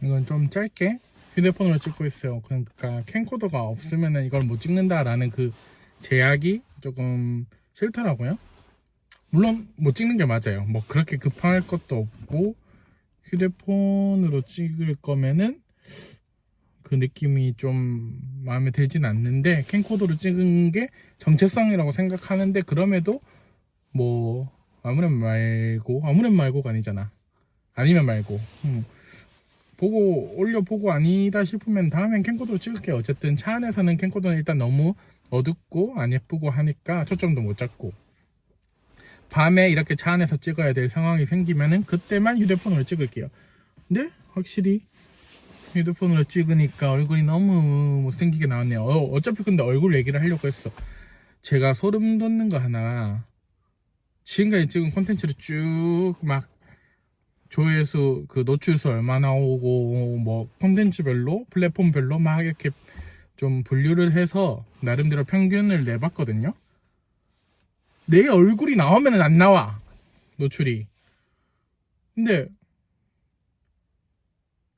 이건 좀 짧게 휴대폰으로 찍고 있어요. 그러니까 캠코더가 없으면 이걸 못 찍는다라는 그 제약이 조금 싫더라고요. 물론 못 찍는 게 맞아요. 뭐 그렇게 급할 것도 없고 휴대폰으로 찍을 거면은 그 느낌이 좀 마음에 들진 않는데 캠코더로 찍은 게 정체성이라고 생각하는데, 그럼에도 뭐 아무렴 말고가 아니잖아. 아니면 말고 보고 올려보고 아니다 싶으면 다음엔 캠코더로 찍을게요. 어쨌든 차 안에서는 캠코더는 일단 너무 어둡고 안 예쁘고 하니까 초점도 못 잡고, 밤에 이렇게 차 안에서 찍어야 될 상황이 생기면은 그때만 휴대폰으로 찍을게요. 근데 확실히 휴대폰으로 찍으니까 얼굴이 너무 못생기게 나왔네요. 어차피 근데 얼굴 얘기를 하려고 했어. 제가 소름 돋는 거 하나, 지금까지 찍은 콘텐츠를 쭉 막 조회수, 그 노출수 얼마 나오고 뭐 콘텐츠별로 플랫폼별로 막 이렇게 좀 분류를 해서 나름대로 평균을 내봤거든요. 내 얼굴이 나오면 안 나와, 노출이. 근데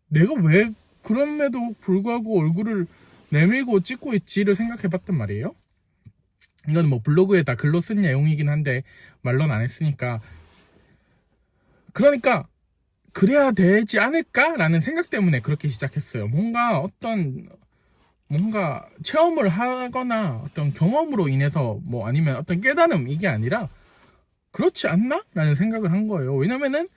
내가 왜 그럼에도 불구하고 얼굴을 내밀고 찍고 있지를 생각해봤단 말이에요. 이건 뭐 블로그에다 글로 쓴 내용이긴 한데 말로는 안 했으니까, 그러니까 그래야 되지 않을까라는 생각 때문에 그렇게 시작했어요. 뭔가 체험을 하거나 어떤 경험으로 인해서 뭐 아니면 어떤 깨달음, 이게 아니라 그렇지 않나? 라는 생각을 한 거예요. 왜냐면은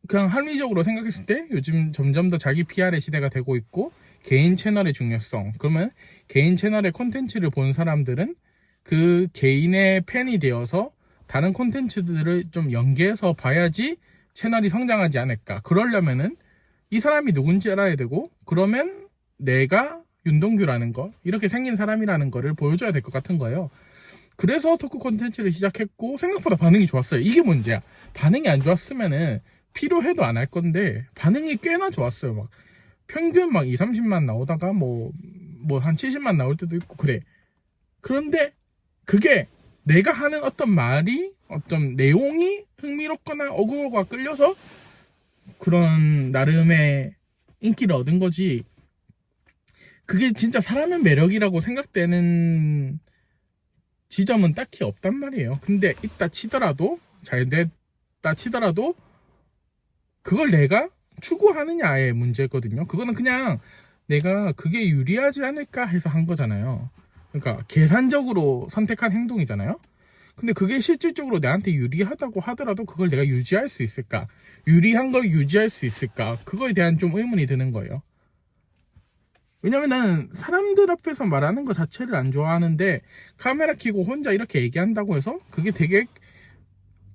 그냥 합리적으로 생각했을 때 요즘 점점 더 자기 PR의 시대가 되고 있고, 개인 채널의 중요성, 그러면 개인 채널의 콘텐츠를 본 사람들은 그 개인의 팬이 되어서 다른 콘텐츠들을 좀 연계해서 봐야지 채널이 성장하지 않을까. 그러려면은 이 사람이 누군지 알아야 되고, 그러면 내가 윤동규라는 거, 이렇게 생긴 사람이라는 거를 보여줘야 될 것 같은 거예요. 그래서 토크 콘텐츠를 시작했고 생각보다 반응이 좋았어요. 이게 문제야. 반응이 안 좋았으면은 필요해도 안 할 건데 반응이 꽤나 좋았어요. 막 평균 막 2, 30만 나오다가 뭐 한 70만 나올 때도 있고 그래. 그런데 그게 내가 하는 어떤 말이, 어떤 내용이 흥미롭거나 어그로가 끌려서 그런 나름의 인기를 얻은 거지, 그게 진짜 사람의 매력이라고 생각되는 지점은 딱히 없단 말이에요. 근데 있다 치더라도, 잘 됐다 치더라도 그걸 내가 추구하느냐의 문제거든요. 그거는 그냥 내가 그게 유리하지 않을까 해서 한 거잖아요. 그러니까 계산적으로 선택한 행동이잖아요. 근데 그게 실질적으로 나한테 유리하다고 하더라도 그걸 내가 유지할 수 있을까? 유리한 걸 유지할 수 있을까? 그거에 대한 좀 의문이 드는 거예요. 왜냐면 나는 사람들 앞에서 말하는 거 자체를 안 좋아하는데, 카메라 켜고 혼자 이렇게 얘기한다고 해서 그게 되게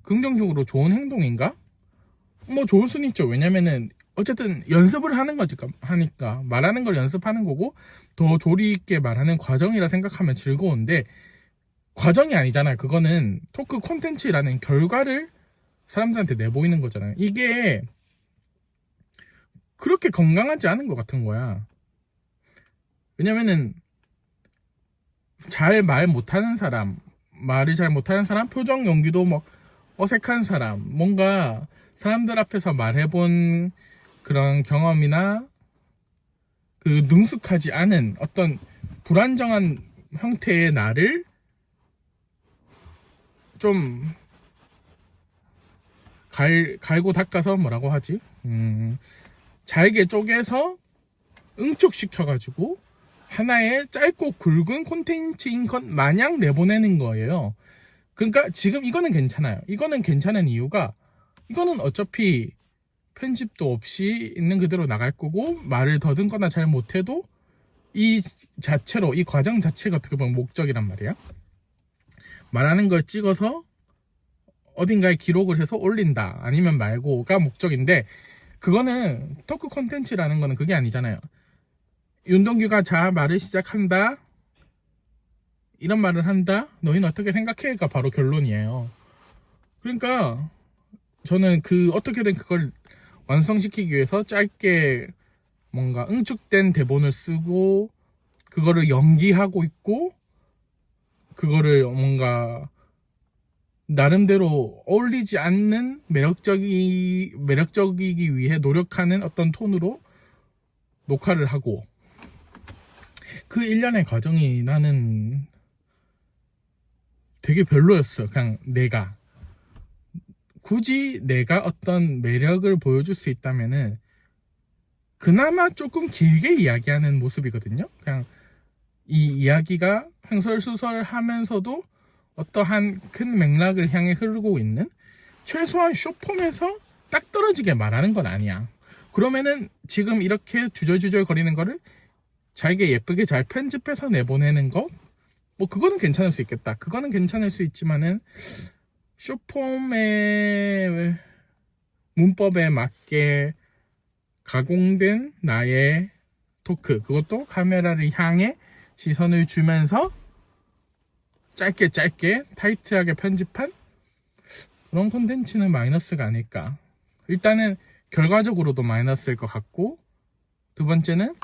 긍정적으로 좋은 행동인가? 뭐 좋을 수는 있죠. 왜냐면은 어쨌든 연습을 하는 거지, 하니까 말하는 걸 연습하는 거고, 더 조리 있게 말하는 과정이라 생각하면 즐거운데, 과정이 아니잖아요. 그거는 토크 콘텐츠라는 결과를 사람들한테 내보이는 거잖아요. 이게 그렇게 건강하지 않은 것 같은 거야. 왜냐면은 잘 말 못하는 사람, 말을 잘 못하는 사람, 표정 연기도 막 어색한 사람, 뭔가 사람들 앞에서 말해본 그런 경험이나 그 능숙하지 않은 어떤 불안정한 형태의 나를 좀 갈고 닦아서 뭐라고 하지? 잘게 쪼개서 응축시켜가지고 하나의 짧고 굵은 콘텐츠인 것 마냥 내보내는 거예요. 그러니까 지금 이거는 괜찮아요. 이거는 괜찮은 이유가, 이거는 어차피 편집도 없이 있는 그대로 나갈 거고, 말을 더듬거나 잘 못해도 이 자체로, 이 과정 자체가 어떻게 보면 목적이란 말이야. 말하는 걸 찍어서 어딘가에 기록을 해서 올린다 아니면 말고가 목적인데, 그거는 토크 콘텐츠라는 거는 그게 아니잖아요. 윤동규가 자 말을 시작한다, 이런 말을 한다, 너희는 어떻게 생각해?가 바로 결론이에요. 그러니까 저는 그 어떻게든 그걸 완성시키기 위해서 짧게 뭔가 응축된 대본을 쓰고 그거를 연기하고 있고, 그거를 뭔가 나름대로 어울리지 않는 매력적이기 위해 노력하는 어떤 톤으로 녹화를 하고 그 1년의 과정이 나는 되게 별로였어. 그냥 내가 굳이 내가 어떤 매력을 보여줄 수 있다면은 그나마 조금 길게 이야기하는 모습이거든요. 그냥 이 이야기가 횡설수설하면서도 어떠한 큰 맥락을 향해 흐르고 있는, 최소한 숏폼에서 딱 떨어지게 말하는 건 아니야. 그러면은 지금 이렇게 주절주절 거리는 거를 잘게 예쁘게 잘 편집해서 내보내는 거, 뭐 그거는 괜찮을 수 있겠다. 그거는 괜찮을 수 있지만은 숏폼의 문법에 맞게 가공된 나의 토크, 그것도 카메라를 향해 시선을 주면서 짧게 타이트하게 편집한 그런 콘텐츠는 마이너스가 아닐까. 일단은 결과적으로도 마이너스일 것 같고, 두 번째는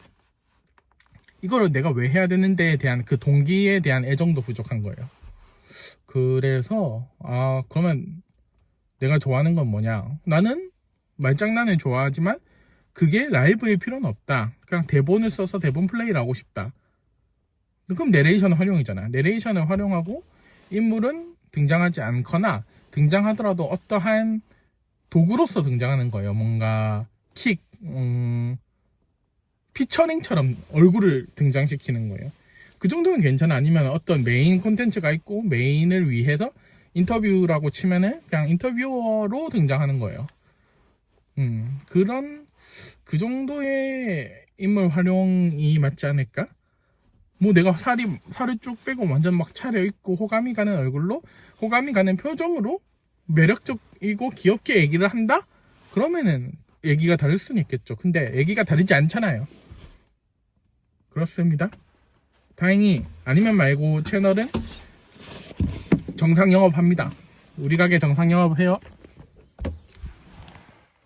이거를 내가 왜 해야 되는데에 대한 그 동기에 대한 애정도 부족한 거예요. 그래서 그러면 내가 좋아하는 건 뭐냐, 나는 말장난을 좋아하지만 그게 라이브일 필요는 없다. 그냥 대본을 써서 대본 플레이를 하고 싶다. 그럼 내레이션 활용이잖아. 내레이션을 활용하고 인물은 등장하지 않거나 등장하더라도 어떠한 도구로서 등장하는 거예요. 뭔가 피처링처럼 얼굴을 등장시키는 거예요. 그 정도는 괜찮아. 아니면 어떤 메인 콘텐츠가 있고 메인을 위해서 인터뷰라고 치면은 그냥 인터뷰어로 등장하는 거예요. 그 정도의 인물 활용이 맞지 않을까? 뭐 내가 살을 쭉 빼고 완전 막 차려입고 호감이 가는 얼굴로, 호감이 가는 표정으로 매력적이고 귀엽게 얘기를 한다? 그러면은 얘기가 다를 수는 있겠죠. 근데 얘기가 다르지 않잖아요. 그렇습니다. 다행히 아니면 말고 채널은 정상 영업합니다. 우리 가게 정상 영업해요.